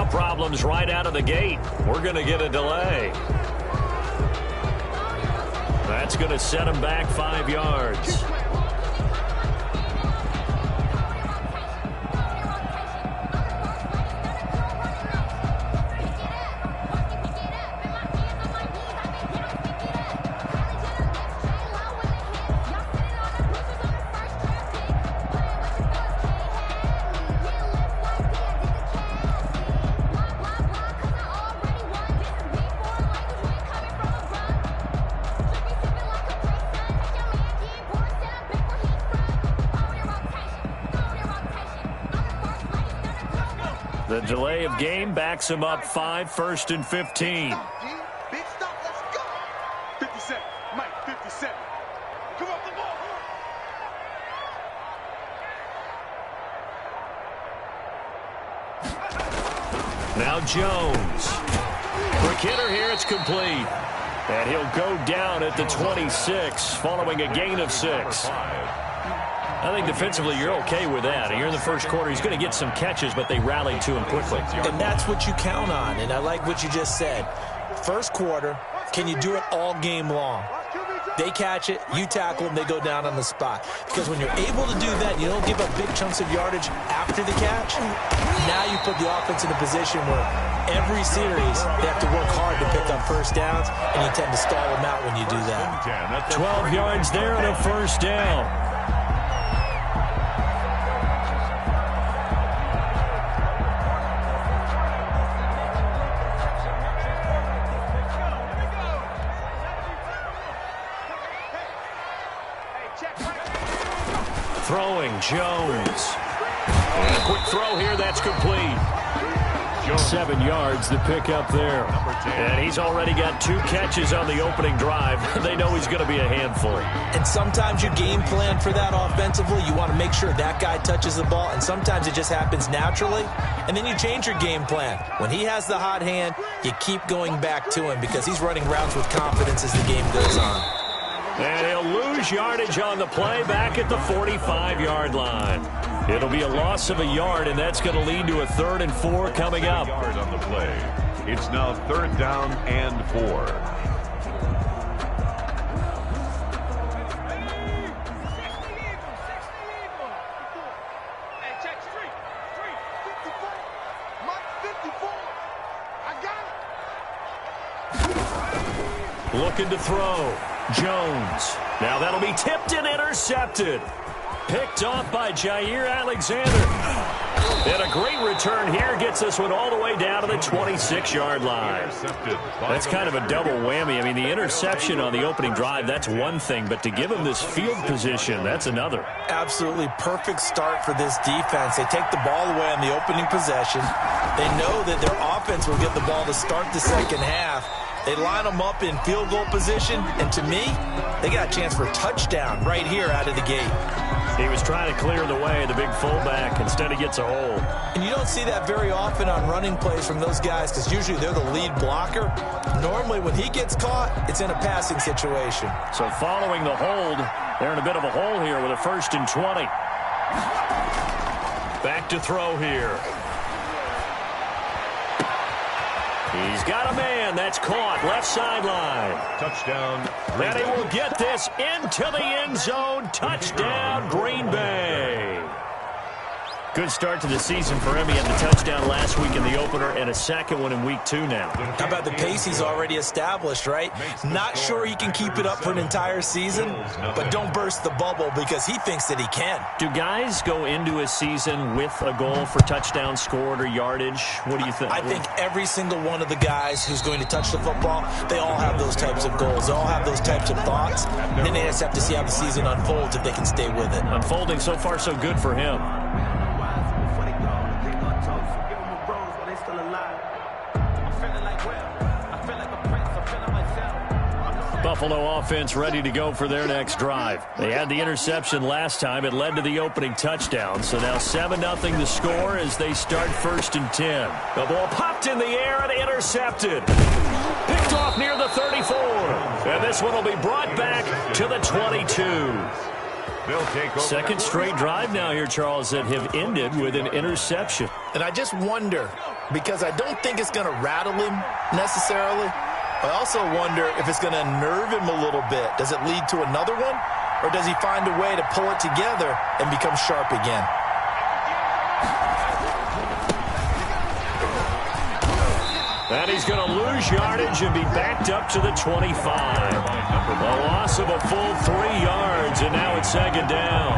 handoff problems right out of the gate. We're going to get a delay. That's going to set him back 5 yards. The delay of game backs him up 5, 1st and 15. Big stop, let's go. 57, Mike, 57. Come off the ball. Now Jones. Quick hitter here, it's complete. And he'll go down at the 26 following a gain of 6. I think defensively you're okay with that. Here in the first quarter, he's going to get some catches, but they rallied to him quickly. And that's what you count on, and I like what you just said. First quarter, can you do it all game long? They catch it, you tackle them, they go down on the spot. Because when you're able to do that, you don't give up big chunks of yardage after the catch. Now you put the offense in a position where every series they have to work hard to pick up first downs, and you tend to stall them out when you do that. 12 yards there and a first down. Throwing, Jones. And a quick throw here, that's complete. 7 yards to pick up there. And he's already got 2 catches on the opening drive. They know he's going to be a handful. And sometimes you game plan for that offensively. You want to make sure that guy touches the ball, and sometimes it just happens naturally. And then you change your game plan. When he has the hot hand, you keep going back to him because he's running routes with confidence as the game goes on. And he'll lose yardage on the play back at the 45-yard line. It'll be a loss of a yard, and that's going to lead to a 3rd and 4 coming up. Yard on the play. It's now 3rd down and 4. Looking to throw. Jones. Now that'll be tipped and intercepted. Picked off by Jair Alexander. And a great return here gets this one all the way down to the 26-yard line. That's kind of a double whammy. I mean, the interception on the opening drive, that's one thing. But to give him this field position, that's another. Absolutely perfect start for this defense. They take the ball away on the opening possession. They know that their offense will get the ball to start the second half. They line them up in field goal position, and to me, they got a chance for a touchdown right here out of the gate. He was trying to clear the way, the big fullback. Instead, he gets a hold. And you don't see that very often on running plays from those guys because usually they're the lead blocker. Normally, when he gets caught, it's in a passing situation. So following the hold, they're in a bit of a hole here with a 1st and 20. Back to throw here. He's got a man. That's caught. Left sideline. Touchdown. And he will get this into the end zone. Touchdown, Green Bay. Good start to the season for him. He had the touchdown last week in the opener and a second one in week 2 now. How about the pace he's already established, right? Not sure he can keep it up for an entire season, but don't burst the bubble because he thinks that he can. Do guys go into a season with a goal for touchdown scored or yardage? What do you think? I think every single one of the guys who's going to touch the football, they all have those types of goals. They all have those types of thoughts. And then they just have to see how the season unfolds if they can stay with it. Unfolding so far so good for him. Buffalo offense ready to go for their next drive. They had the interception last time. It led to the opening touchdown. So now 7-0 the score as they start 1st and 10. The ball popped in the air and intercepted. Picked off near the 34. And this one will be brought back to the 22. They'll take over. Second straight drive now here, Charles, that have ended with an interception. And I just wonder, because I don't think it's going to rattle him necessarily. I also wonder if it's going to nerve him a little bit. Does it lead to another one? Or does he find a way to pull it together and become sharp again? And he's going to lose yardage and be backed up to the 25. A loss of a full 3 yards, and now it's second down.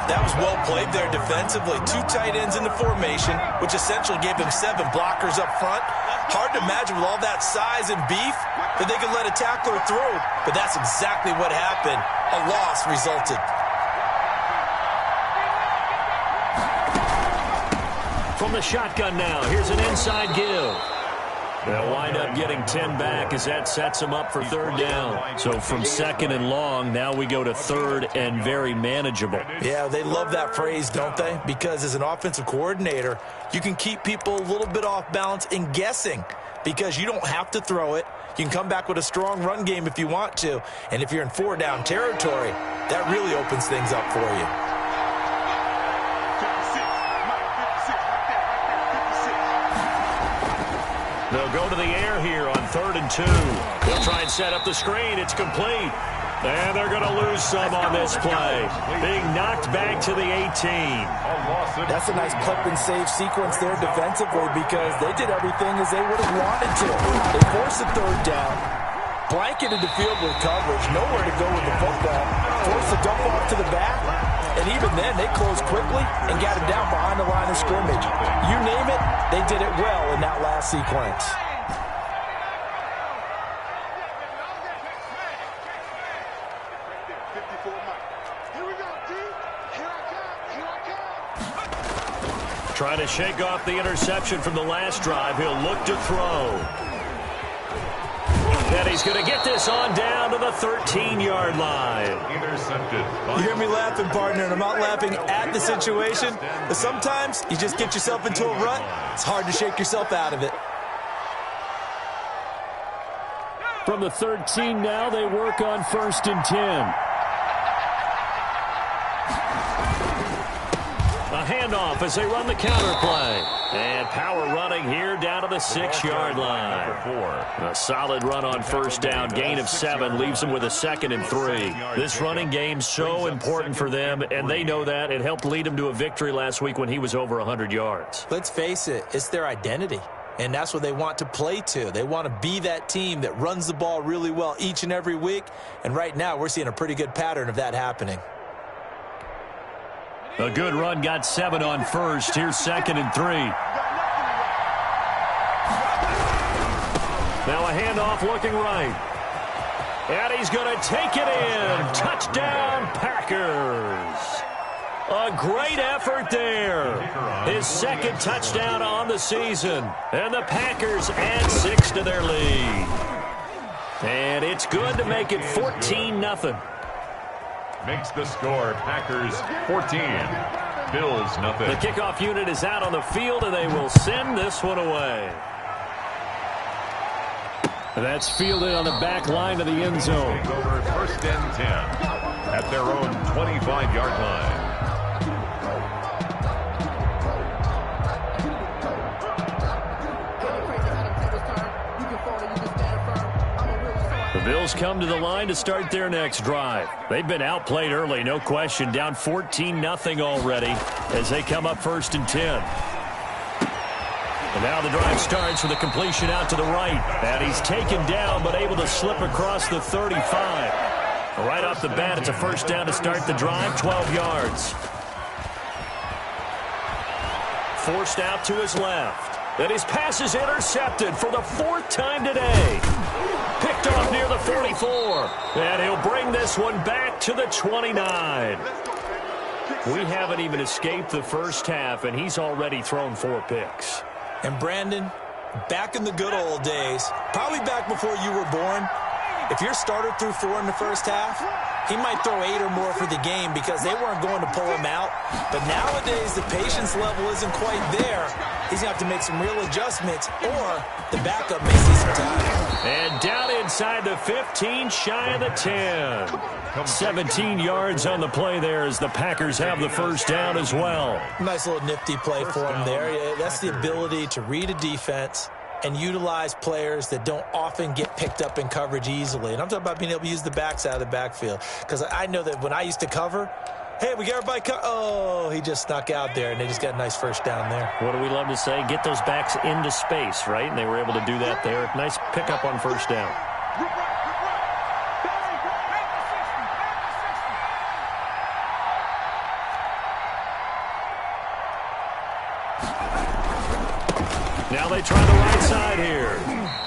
That was well played there defensively. 2 tight ends in the formation, which essentially gave them 7 blockers up front. Hard to imagine with all that size and beef that they could let a tackler through, but that's exactly what happened. A loss resulted. From the shotgun now, here's an inside give. They'll wind up getting 10 back as that sets them up for third down. So from second and long, now we go to third and very manageable. Yeah, they love that phrase, don't they? Because as an offensive coordinator, you can keep people a little bit off balance in guessing because you don't have to throw it. You can come back with a strong run game if you want to. And if you're in 4-down territory, that really opens things up for you. They'll go to the air here on 3rd and 2. They'll try and set up the screen. It's complete. And they're going to lose some on this play. Being knocked back to the 18. That's a nice clip and save sequence there defensively because they did everything as they would have wanted to. They forced the 3rd down, blanketed the field with coverage, nowhere to go with the football, forced the dump off to the back, and even then they closed quickly and got it down behind the line of scrimmage. You name it, they did it well in that last sequence. Trying to shake off the interception from the last drive. He'll look to throw. And he's going to get this on down to the 13-yard line. Intercepted. You hear me laughing, partner, and I'm not laughing at the situation, but sometimes you just get yourself into a rut. It's hard to shake yourself out of it. From the 13 now, they work on 1st and 10. A handoff as they run the counter play. And power running here down to the 6-yard line. A solid run on 1st down. Gain of 7 leaves them with a 2nd and 3. This running game so important for them, and they know that. It helped lead them to a victory last week when he was over 100 yards. Let's face it, it's their identity. And that's what they want to play to. They want to be that team that runs the ball really well each and every week. And right now, we're seeing a pretty good pattern of that happening. A good run, got 7 on 1st. Here's 2nd and 3. Now a handoff looking right. And he's going to take it in. Touchdown, Packers. A great effort there. His 2nd touchdown on the season. And the Packers add 6 to their lead. And it's good to make it 14-0. Makes the score Packers 14, Bills nothing. The kickoff unit is out on the field, and they will send this one away. That's fielded on the back line of the end zone. Take over 1st and 10 at their own 25-yard line. The Bills come to the line to start their next drive. They've been outplayed early, no question. Down 14-0 already as they come up 1st and 10. And now the drive starts with a completion out to the right. And he's taken down but able to slip across the 35. Right off the bat, it's a 1st down to start the drive, 12 yards. Forced out to his left. And his pass is intercepted for the 4th time today. Picked off near the 44. And he'll bring this one back to the 29. We haven't even escaped the first half, and he's already thrown 4 picks. And Brandon, back in the good old days, probably back before you were born, if your starter threw 4 in the first half, he might throw 8 or more for the game because they weren't going to pull him out. But nowadays, the patience level isn't quite there. He's going to have to make some real adjustments, or the backup may see some time. And down inside the 15, shy of the 10. 17 yards on the play there as the Packers have the first down as well. Nice little nifty play for him there. Yeah, that's the ability to read a defense and utilize players that don't often get picked up in coverage easily. And I'm talking about being able to use the backside of the backfield. Because I know that when I used to cover, hey, we got everybody oh, he just snuck out there, and they just got a nice first down there. What do we love to say? Get those backs into space, right? And they were able to do that there. Nice pickup on first down. Now they try the right side here.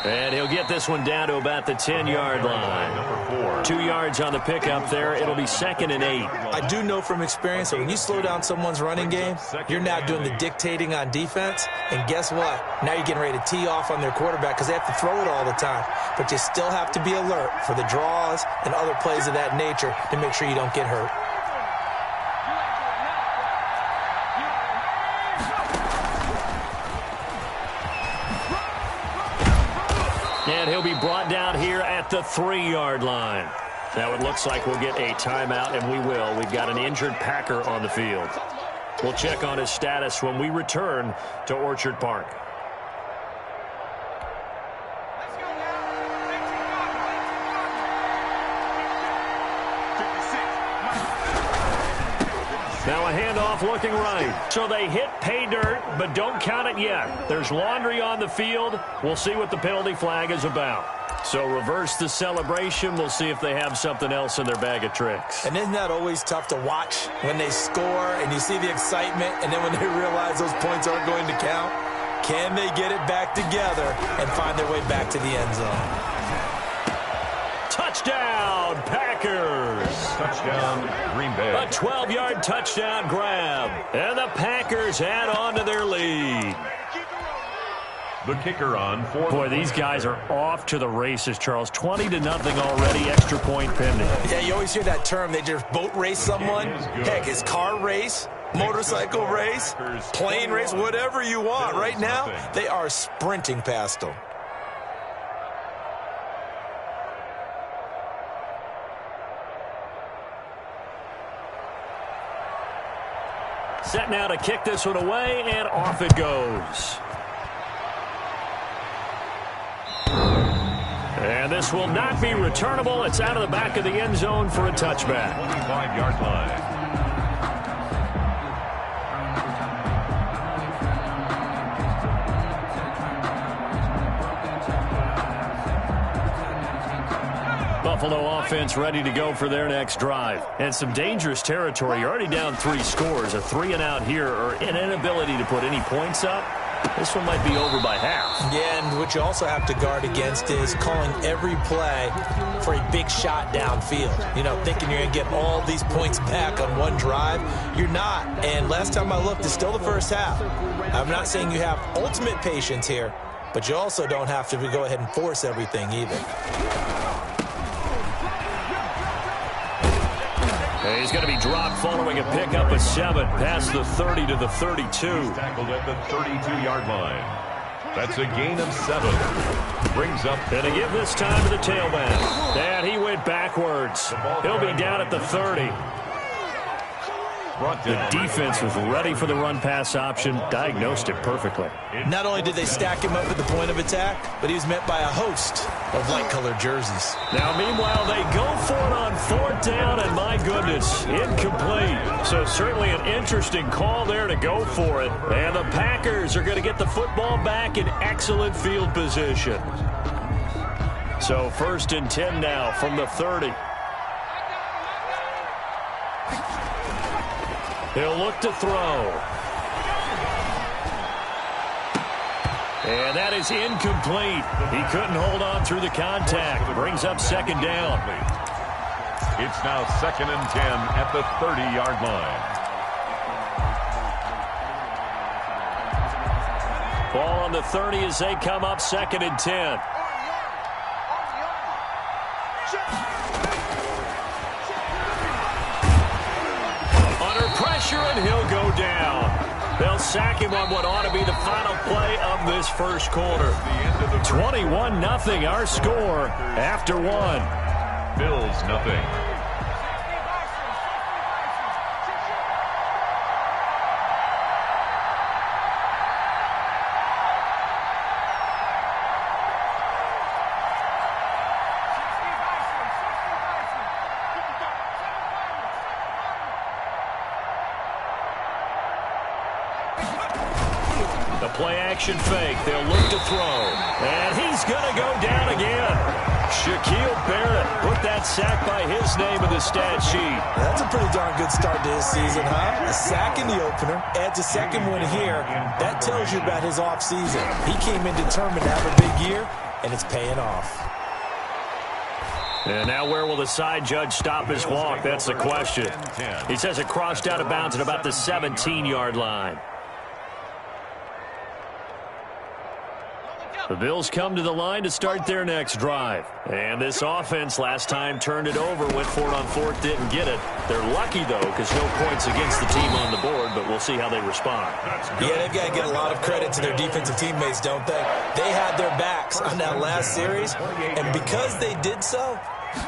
And he'll get this one down to about the 10-yard line. 2 yards on the pickup there. It'll be 2nd and 8. I do know from experience that when you slow down someone's running game, you're now doing the dictating on defense. And guess what? Now you're getting ready to tee off on their quarterback because they have to throw it all the time. But you still have to be alert for the draws and other plays of that nature to make sure you don't get hurt. And he'll be brought down here at the 3-yard line. Now it looks like we'll get a timeout, and we will. We've got an injured Packer on the field. We'll check on his status when we return to Orchard Park. Now a handoff looking right. So they hit pay dirt, but don't count it yet. There's laundry on the field. We'll see what the penalty flag is about. So reverse the celebration. We'll see if they have something else in their bag of tricks. And isn't that always tough to watch when they score and you see the excitement, and then when they realize those points aren't going to count? Can they get it back together and find their way back to the end zone? Touchdown, Packers. Touchdown, Green Bay. A 12-yard touchdown grab. And the Packers add on to their lead. The kicker on for... Boy, these guys are off to the races, Charles. 20-0 already, extra point pending. Yeah, you always hear that term. They just boat race someone. Heck, it's car race, motorcycle race, plane race, whatever you want. Right now, they are sprinting past them. Set now to kick this one away, and off it goes. And this will not be returnable. It's out of the back of the end zone for a touchback. 25-yard line. Buffalo offense ready to go for their next drive. And some dangerous territory. You're already down 3 scores. A 3-and-out here, or an inability to put any points up. This one might be over by half. Yeah, and what you also have to guard against is calling every play for a big shot downfield. You know, thinking you're going to get all these points back on one drive. You're not. And last time I looked, it's still the first half. I'm not saying you have ultimate patience here, but you also don't have to go ahead and force everything either. He's going to be dropped following a pickup of 7 past the 30 to the 32. He's tackled at the 32-yard line. That's a gain of 7. Brings up... And to give this time to the tailback. And he went backwards. He'll be down at the 30. The defense was ready for the run-pass option, diagnosed it perfectly. Not only did they stack him up at the point of attack, but he was met by a host of light-colored jerseys. Now, meanwhile, they go for it on 4th down, and my goodness, incomplete. So certainly an interesting call there to go for it. And the Packers are going to get the football back in excellent field position. So 1st and 10 now from the 30. He'll look to throw. And that is incomplete. He couldn't hold on through the contact. Brings up 2nd down. It's now 2nd and 10 at the 30-yard line. Ball on the 30 as they come up 2nd and 10. pressure, and he'll go down. They'll sack him on what ought to be the final play of this first quarter. 21-0 our score after one. Bills nothing. The play-action fake. They'll look to throw. And he's going to go down again. Shaquille Barrett put that sack by his name in the stat sheet. That's a pretty darn good start to his season, huh? A sack in the opener, adds a second one here. That tells you about his offseason. He came in determined to have a big year, and it's paying off. And now where will the side judge stop his walk? That's the question. He says it crossed out of bounds at about the 17-yard line. The Bills come to the line to start their next drive. And this offense last time turned it over, went for it on fourth, didn't get it. They're lucky, though, because no points against the team on the board, but we'll see how they respond. Yeah, they've got to get a lot of credit to their defensive teammates, don't they? They had their backs on that last series, and because they did so,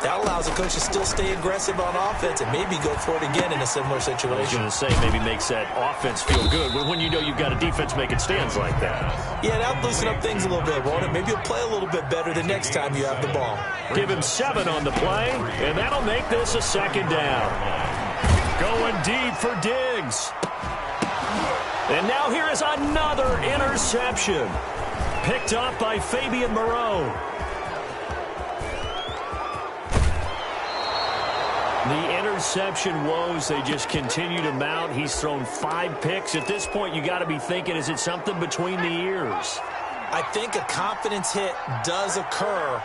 that allows the coach to still stay aggressive on offense and maybe go for it again in a similar situation. I was going to say, maybe makes that offense feel good, but when you know you've got a defense making stands like that. Yeah, that'll loosen up things a little bit, won't it? Maybe you'll play a little bit better the next time you have the ball. Give him 7 on the play, and that'll make this a second down. Going deep for Diggs. And now here is another interception. Picked up by Fabian Moreau. The interception woes, they just continue to mount. He's thrown 5 picks. At this point, you got to be thinking, is it something between the ears? I think a confidence hit does occur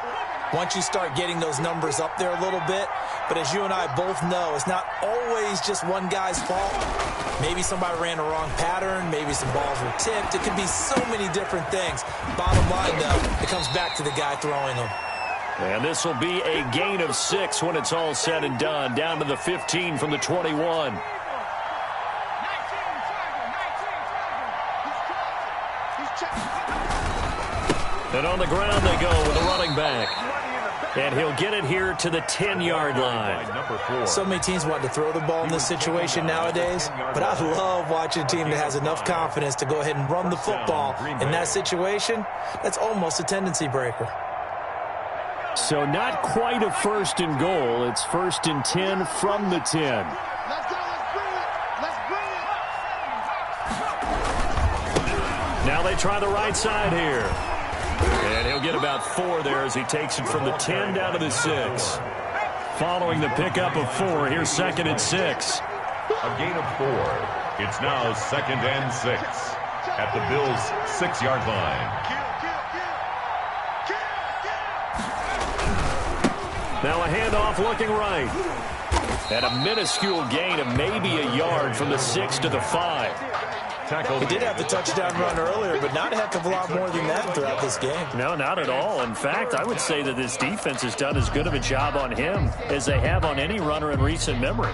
once you start getting those numbers up there a little bit. But as you and I both know, it's not always just one guy's fault. Maybe somebody ran a wrong pattern. Maybe some balls were tipped. It could be so many different things. Bottom line, though, it comes back to the guy throwing them. And this will be a gain of 6 when it's all said and done. Down to the 15 from the 21. And on the ground they go with a running back. And he'll get it here to the 10-yard line. So many teams want to throw the ball in this situation nowadays, but I love watching a team that has enough confidence to go ahead and run the football. In that situation, that's almost a tendency breaker. So not quite a first and goal. It's 1st and 10 from the 10. Let's go. Let's bring it. Let's bring it. Now they try the right side here. And he'll get about 4 there as he takes it from the 10 down to the 6. Following the pickup of 4, here's 2nd and 6. A gain of 4. It's now 2nd and 6 at the Bills' 6-yard line. Now a handoff looking right. And a minuscule gain of maybe a yard from the 6 to the 5. He did have the touchdown run earlier, but not a heck of a lot more than that throughout this game. No, not at all. In fact, I would say that this defense has done as good of a job on him as they have on any runner in recent memory.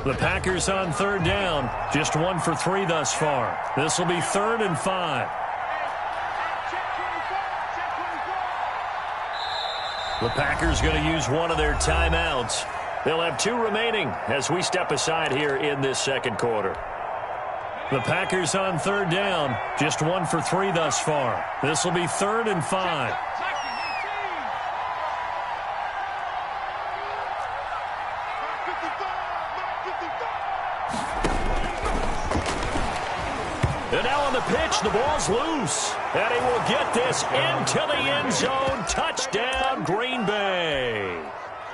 The Packers on 3rd down. Just 1 for 3 thus far. This will be 3rd and 5. The Packers going to use one of their timeouts. They'll have 2 remaining as we step aside here in this second quarter. The Packers on 3rd down. Just 1 for 3 thus far. This will be 3rd and 5. And now on the pitch, the ball's loose. And he will get this into the end zone. Touchdown, Green Bay.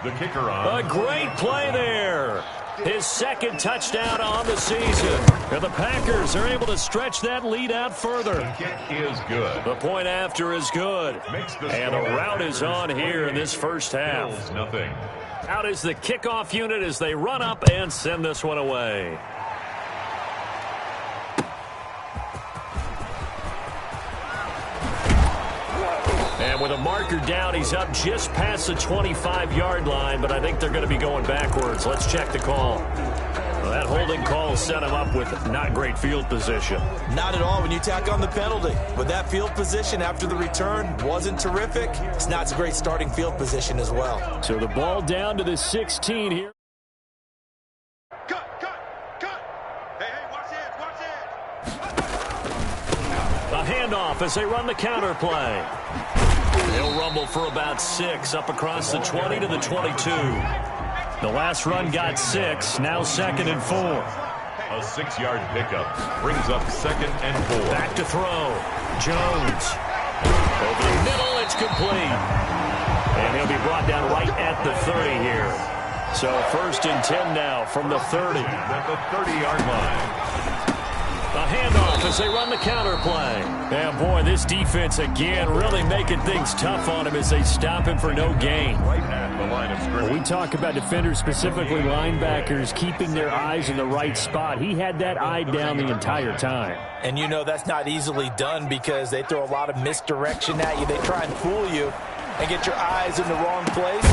The kicker on. A great play there. His second touchdown on the season. And the Packers are able to stretch that lead out further. The kick is good. The point after is good. And a rout is on here in this first half. Bills, nothing. Out is the kickoff unit as they run up and send this one away. And with a marker down, he's up just past the 25-yard line, but I think they're going to be going backwards. Let's check the call. Well, that holding call set him up with not great field position. Not at all when you tack on the penalty. But that field position after the return wasn't terrific. It's not a great starting field position as well. So the ball down to the 16 here. Cut. Hey, watch it. A handoff as they run the counter play. He'll rumble for about 6 up across the 20 to the 22. The last run got 6, now 2nd and 4. A 6-yard pickup brings up 2nd and 4. Back to throw. Jones. Over the middle, it's complete. And he'll be brought down right at the 30 here. So 1st and 10 now from the 30. At the 30-yard line. A handoff as they run the counter play. And boy, this defense again really making things tough on him as they stop him for no gain. Right at the line of scrimmage. We talk about defenders, specifically linebackers, keeping their eyes in the right spot. He had that eye down the entire time. And you know that's not easily done because they throw a lot of misdirection at you. They try and fool you and get your eyes in the wrong place.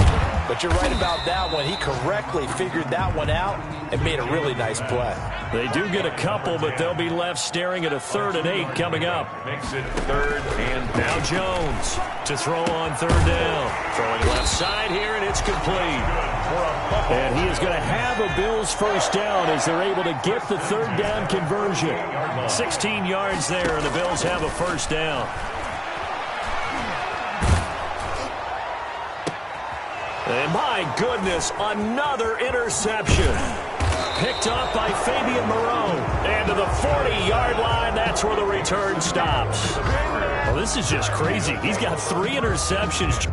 But you're right about that one. He correctly figured that one out and made a really nice play. They do get a couple, but they'll be left staring at a 3rd and 8 coming up. Makes it 3rd and now Jones to throw on 3rd down. Throwing left side here, and it's complete. And he is going to have a Bills first down as they're able to get the 3rd down conversion. 16 yards there, and the Bills have a first down. And my goodness, another interception. Picked off by Fabian Moreau. And to the 40-yard line, that's where the return stops. Well, this is just crazy. He's got 3 interceptions.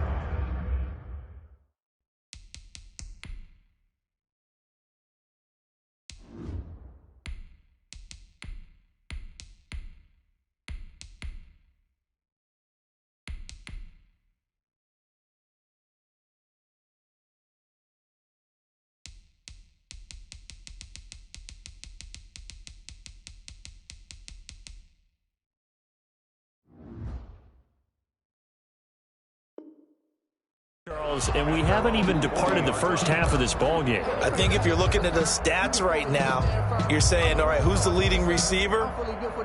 And we haven't even departed the first half of this ball game. I think if you're looking at the stats right now, you're saying, all right, who's the leading receiver?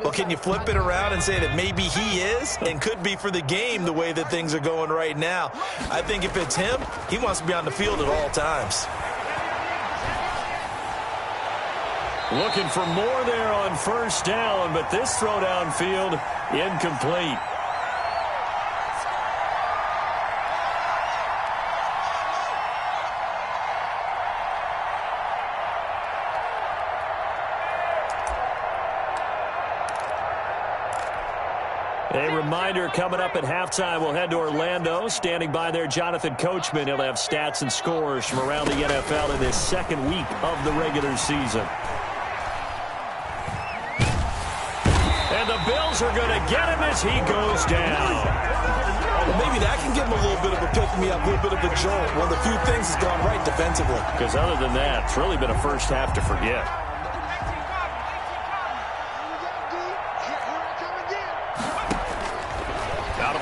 Well, can you flip it around and say that maybe he is and could be for the game the way that things are going right now? I think if it's him, he wants to be on the field at all times. Looking for more there on first down, but this throw downfield incomplete. A reminder coming up at halftime, we'll head to Orlando. Standing by there, Jonathan Coachman. He'll have stats and scores from around the NFL in this 2nd week of the regular season. And the Bills are going to get him as he goes down. Well, maybe that can give him a little bit of a pick-me-up, a little bit of a jolt. One of the few things has gone right defensively. Because other than that, it's really been a first half to forget.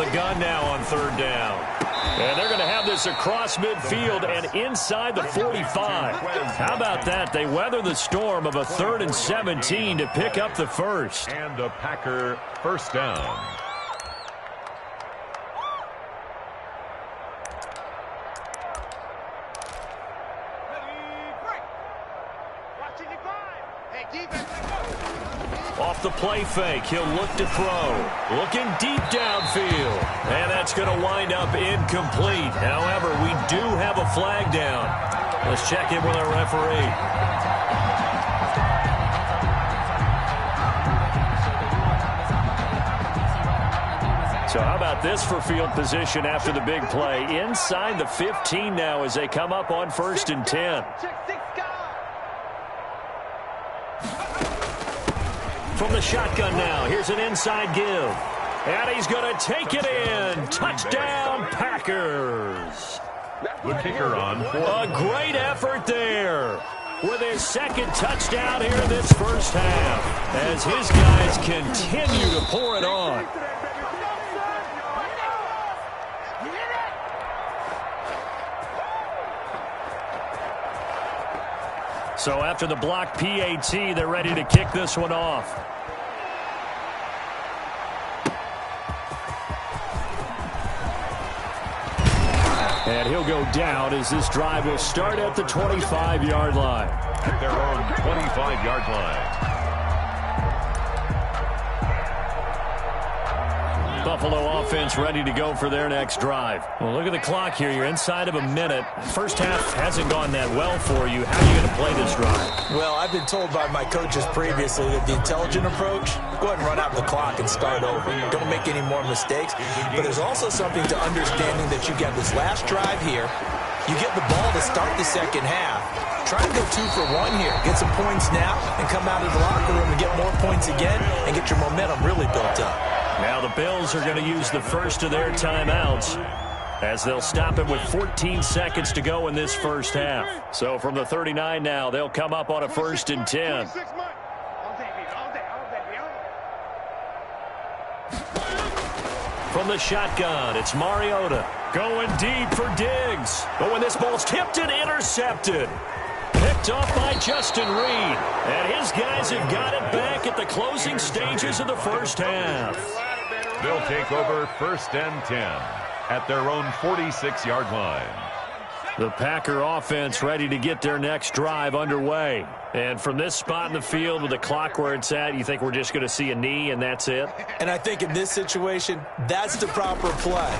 The gun now on 3rd down. And they're going to have this across midfield and inside the 45. How about that? They weather the storm of a 3rd and 17 to pick up the first. And a Packer first down. Off the play fake, he'll look to throw. Looking deep downfield. And that's going to wind up incomplete. However, we do have a flag down. Let's check in with our referee. So how about this for field position after the big play? Inside the 15 now as they come up on 1st and 10. From the shotgun now, here's an inside give. And he's going to take it in. Touchdown, Packers. The kicker on. A great effort there with his second touchdown here in this first half as his guys continue to pour it on. So after the block PAT, they're ready to kick this one off. And he'll go down as this drive will start at the 25-yard line. At their own 25-yard line. Buffalo offense ready to go for their next drive. Well, look at the clock here. You're inside of a minute. First half hasn't gone that well for you. How are you going to play this drive? Well, I've been told by my coaches previously that the intelligent approach, go ahead and run out the clock and start over. Don't make any more mistakes. But there's also something to understanding that you get this last drive here. You get the ball to start the second half. Try to go 2 for 1 here. Get some points now and come out of the locker room and get more points again and get your momentum really built up. Now the Bills are going to use the first of their timeouts as they'll stop it with 14 seconds to go in this first half. So from the 39 now, they'll come up on a 1st and 10. From the shotgun, it's Mariota going deep for Diggs. But when this ball's tipped and intercepted. Picked off by Justin Reed. And his guys have got it back at the closing stages of the first half. They'll take over 1st and 10 at their own 46-yard line. The Packer offense ready to get their next drive underway. And from this spot in the field with the clock where it's at, you think we're just going to see a knee and that's it? And I think in this situation, that's the proper play.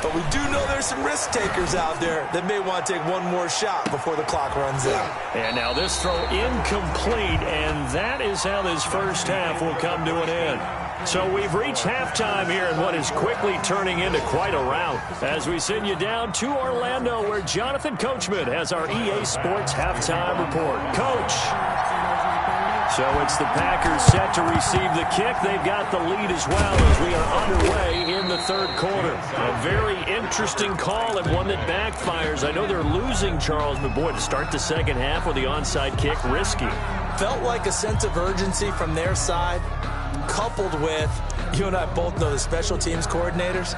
But we do know there's some risk takers out there that may want to take one more shot before the clock runs out. And now this throw incomplete, and that is how this first half will come to an end. So we've reached halftime here in what is quickly turning into quite a rout as we send you down to Orlando where Jonathan Coachman has our EA Sports halftime report. Coach. So it's the Packers set to receive the kick. They've got the lead as well as we are underway in the third quarter. A very interesting call and one that backfires. I know they're losing, Charles, but boy, to start the second half with the onside kick, risky. Felt like a sense of urgency from their side, coupled with, you and I both know the special teams coordinators.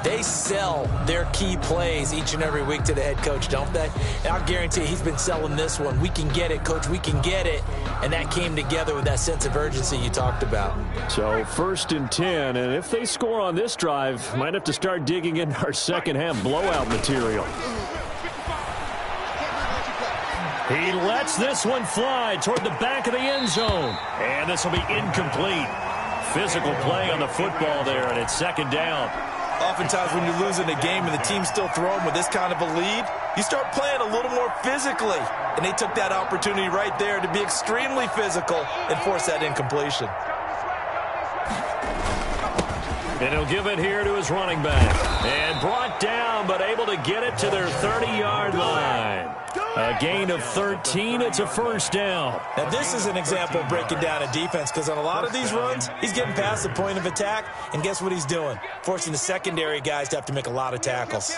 They sell their key plays each and every week to the head coach, don't they? And I'll guarantee he's been selling this one. We can get it, Coach. We can get it. And that came together with that sense of urgency you talked about. So 1st and 10, and if they score on this drive, might have to start digging into our second half blowout material. He lets this one fly toward the back of the end zone. And this will be incomplete. Physical play on the football there, and it's second down. Oftentimes when you're losing a game and the team's still throwing with this kind of a lead, you start playing a little more physically. And they took that opportunity right there to be extremely physical and force that incompletion. And he'll give it here to his running back. And brought down, but able to get it to their 30-yard line. A gain of 13. It's a first down. Now, this is an example of breaking down a defense because on a lot of these runs, he's getting past the point of attack, and guess what he's doing? Forcing the secondary guys to have to make a lot of tackles.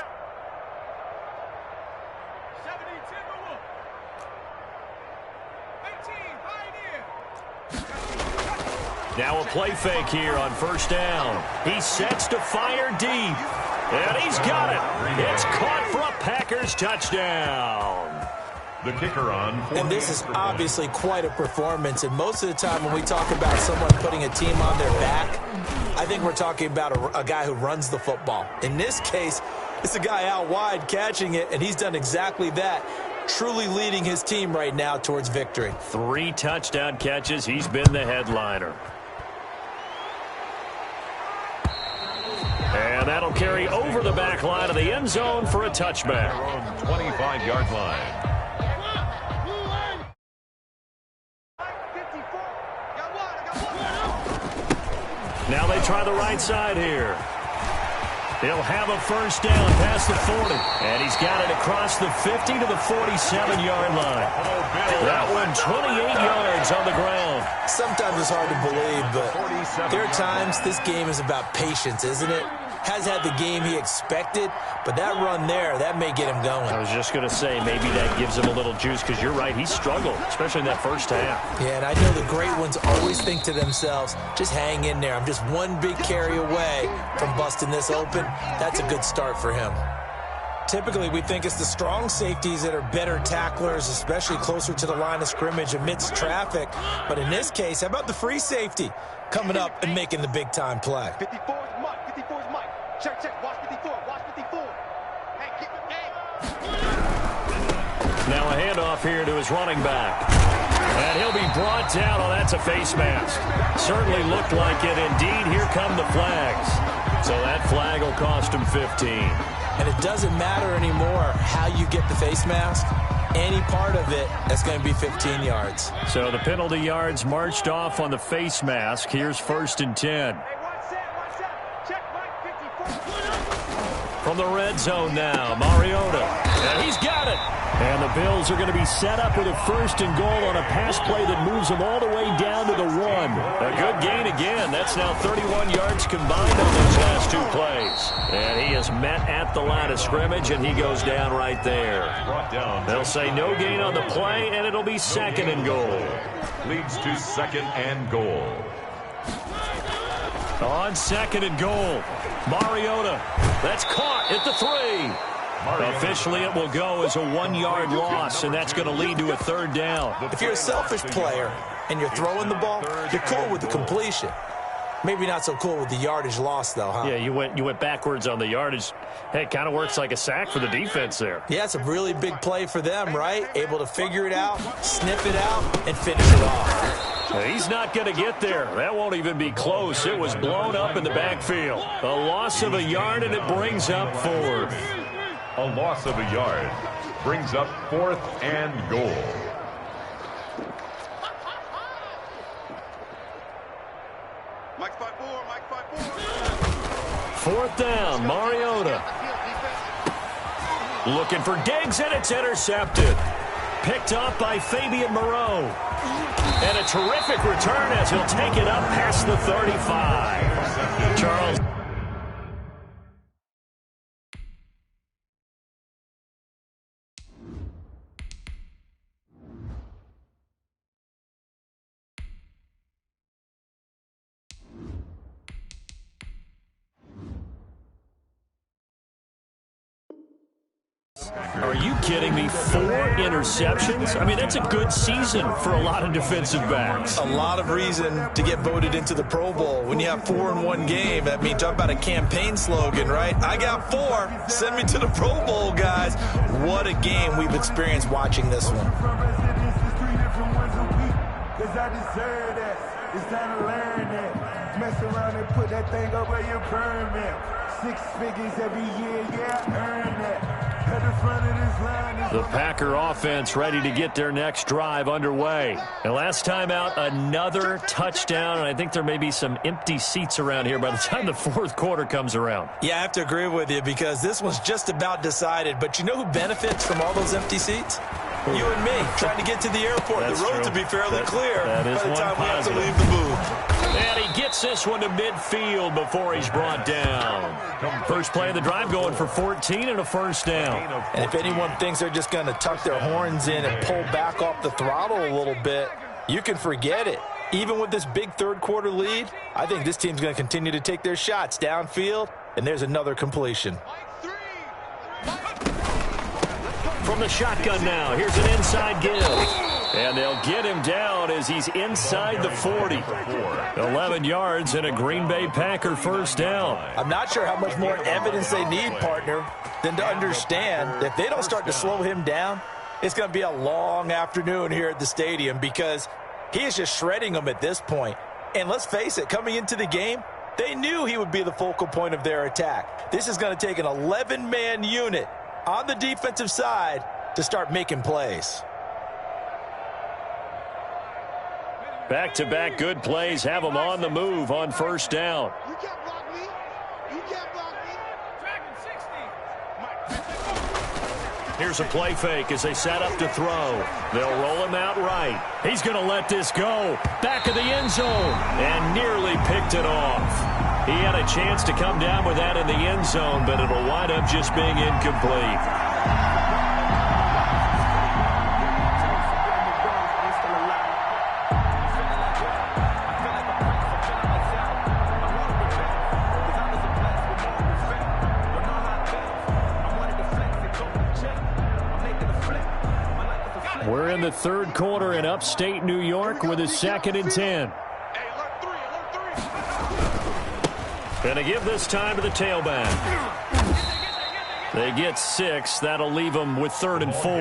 Now a play fake here on first down. He sets to fire deep. And he's got it. It's caught for a Packers touchdown. The kicker on. And this is obviously quite a performance. And most of the time when we talk about someone putting a team on their back, I think we're talking about a guy who runs the football. In this case, it's a guy out wide catching it, and he's done exactly that. Truly leading his team right now towards victory. 3 touchdown catches. He's been the headliner. And that'll carry over the back line of the end zone for a touchback. 25-yard line. Now they to try the right side here. He'll have a first down past the 40. And he's got it across the 50 to the 47-yard line. That one 28 yards on the ground. Sometimes it's hard to believe, but there are times this game is about patience, isn't it? Has had the game he expected, but that run there, that may get him going. I was just going to say, maybe that gives him a little juice, because you're right, he struggled, especially in that first half. Yeah, and I know the great ones always think to themselves, just hang in there. I'm just one big carry away from busting this open. That's a good start for him. Typically, we think it's the strong safeties that are better tacklers, especially closer to the line of scrimmage amidst traffic. But in this case, how about the free safety coming up and making the big-time play? 54 is Mike. 54 is Mike. Check, check. Watch 54. Watch 54. Hey, keep it. Hey. Now a handoff here to his running back. And he'll be brought down. Oh, that's a face mask. Certainly looked like it. Indeed, here come the flags. So that flag will cost him 15. And it doesn't matter anymore how you get the face mask. Any part of it, that's going to be 15 yards. So the penalty yards marched off on the face mask. Here's 1st and 10. Hey, watch that. Check Mike 54. From the red zone now, Mariota. And he's got it. And the Bills are going to be set up with a 1st and goal on a pass play that moves them all the way down to the 1. A good gain again. That's now 31 yards combined on those last 2 plays. And he is met at the line of scrimmage, and he goes down right there. They'll say no gain on the play, and it'll be 2nd and goal. Leads to 2nd and goal. On 2nd and goal, Mariota. That's caught at the 3. Officially, it will go as a 1-yard loss, and that's going to lead to a 3rd down. If you're a selfish player and you're throwing the ball, you're cool with the completion. Maybe not so cool with the yardage loss, though, huh? Yeah, you went backwards on the yardage. Hey, it kind of works like a sack for the defense there. Yeah, it's a really big play for them, right? Able to figure it out, sniff it out, and finish it off. He's not going to get there. That won't even be close. It was blown up in the backfield. A loss of a yard, and it brings up 4th. A loss of a yard brings up 4th and goal. Mike 5-4. Mike 4th down, Mariota. Looking for Diggs, and it's intercepted. Picked up by Fabian Moreau. And a terrific return as he'll take it up past the 35. Charles. Are you kidding me? 4 interceptions? I mean, that's a good season for a lot of defensive backs. A lot of reason to get voted into the Pro Bowl. When you have 4 in one game, that means talk about a campaign slogan, right? I got 4. Send me to the Pro Bowl, guys. What a game we've experienced watching this one. It's time to learn that. Mess around and put that thing up where you permit. 6 figures every year, yeah, earn that. At the front of this line is the Packer offense ready to get their next drive underway. And last time out, another touchdown, and I think there may be some empty seats around here by the time the 4th quarter comes around. Yeah, I have to agree with you because this one's just about decided. But you know who benefits from all those empty seats? You and me, trying to get to the airport. That's the road true. to be fairly clear that is by the time we have to positive. leave the booth. And he gets this one to midfield before he's brought down. First play of the drive going for 14 and a 1st down. And if anyone thinks they're just going to tuck their horns in and pull back off the throttle a little bit, you can forget it. Even with this big 3rd quarter lead, I think this team's going to continue to take their shots downfield, and there's another completion. From the shotgun now, here's an inside give. And they'll get him down as he's inside the 40. 11 yards and a Green Bay Packer 1st down. I'm not sure how much more evidence they need, partner, than to understand that if they don't start to slow him down, it's going to be a long afternoon here at the stadium because he is just shredding them at this point. And let's face it, coming into the game, they knew he would be the focal point of their attack. This is going to take an 11-man unit on the defensive side to start making plays. Back-to-back good plays have them on the move on first down. You can't block me. You can't block me. Dragon 60. Here's a play fake as they set up to throw. They'll roll him out right. He's going to let this go. Back of the end zone. And nearly picked it off. He had a chance to come down with that in the end zone, but it'll wind up just being incomplete. We're in the third quarter in upstate New York with a 2nd and 10. Going to give this time to the tailback. They get 6. That'll leave them with 3rd and 4.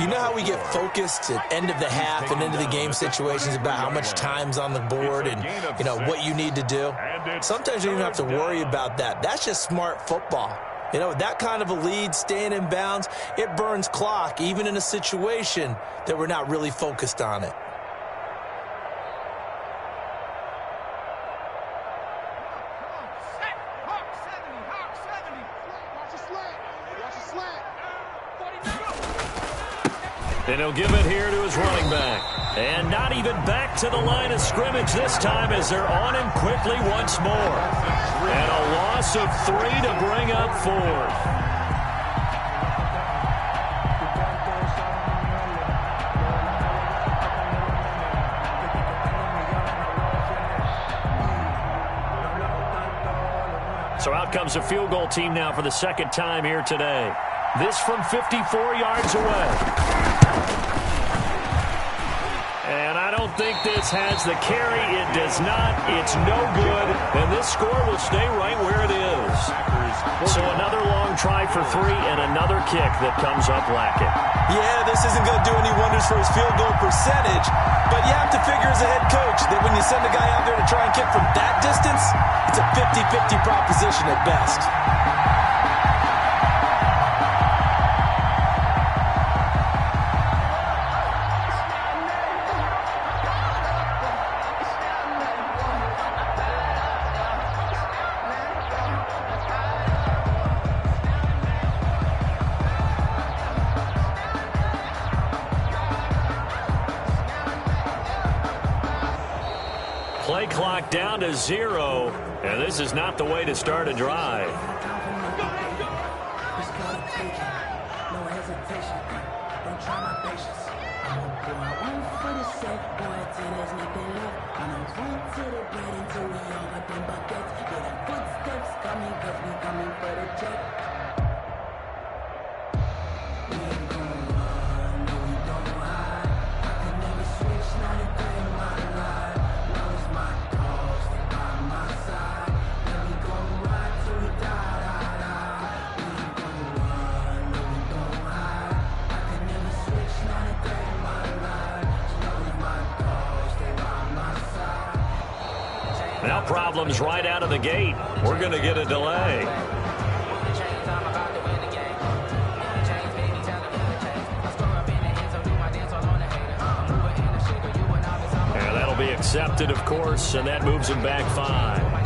You know how we get focused at end of the half and into the game situations about how much time's on the board and, you know, what you need to do? Sometimes you don't even have to worry about that. That's just smart football. You know, that kind of a lead, staying in bounds, it burns clock, even in a situation that we're not really focused on it. And he'll give it here to his running back. And not even back to the line of scrimmage this time as they're on him quickly once more. And a loss of 3 to bring up 4th. So out comes a field goal team now for the 2nd time here today. This from 54 yards away. And I don't think this has the carry. It does not. It's no good. And this score will stay right where it is. So another long try for 3 and another kick that comes up lacking. Yeah, this isn't going to do any wonders for his field goal percentage, but you have to figure as a head coach that when you send a guy out there to try and kick from that distance, it's a 50-50 proposition at best. Play clock down to 0, and this is not the way to start a drive. Now problems right out of the gate. We're going to get a delay. And that'll be accepted, of course, and that moves him back 5.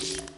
out.